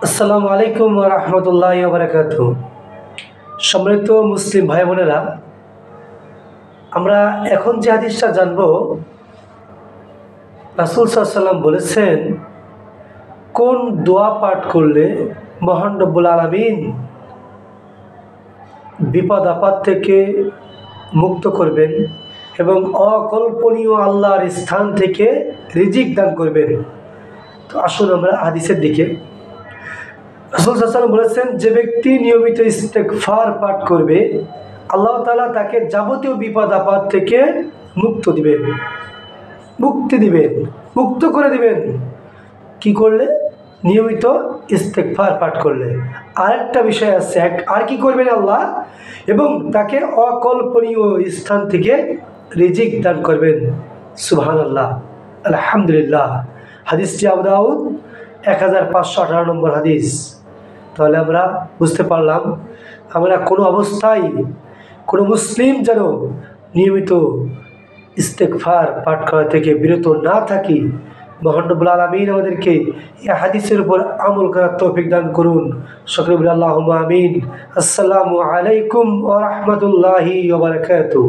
আসসালামু আলাইকুম ওয়া রাহমাতুল্লাহি ওয়া বারাকাতুহু। সম্মানিত মুসলিম ভাই বোনেরা, আমরা এখন যে হাদিসটা জানব, রাসূল সাল্লাল্লাহু আলাইহি ওয়াসাল্লাম বলেছেন কোন দোয়া পাঠ করলে মহান রব্বুল আলামিন বিপদ আপদ থেকে মুক্ত করবেন এবং অকল্পনীয় আল্লাহর স্থান থেকে রিজিক দান করবেন। তো আসুন আমরা হাদিসের দিকে। রাসূল সাল্লাল্লাহু আলাইহি ওয়াসাল্লাম বলেছেন, যে ব্যক্তি নিয়মিত ইস্তেগফার পাঠ করবে, আল্লাহ তাআলা তাকে যাবতীয় বিপদ আপদ থেকে মুক্তি দিবেন, মুক্ত করে দিবেন। কি করলে? নিয়মিত ইস্তেগফার পাঠ করলে। আরেকটা বিষয় আছে, আর কি করবেন আল্লাহ? এবং তাকে অকল্পনীয় স্থান থেকে রিজিক দান করবেন। সুবহানাল্লাহ, আলহামদুলিল্লাহ। হাদিসটি আবু দাউদ 1518 নম্বর হাদিস। তাহলে আমরা বুঝতে পারলাম, আমরা কোনো অবস্থায় কোনো মুসলিম যেন নিয়মিত ইস্তেগফার পাঠ করা থেকে বিরত না থাকি। মহান রব্বুল আলামিন আমাদেরকে এই হাদিসের উপর আমল করার তৌফিক দান করুন। সকলে বলি আল্লাহুম্মা আমিন। আসসালামু আলাইকুম ওয়া রাহমাতুল্লাহি ওয়া বারাকাতুহু।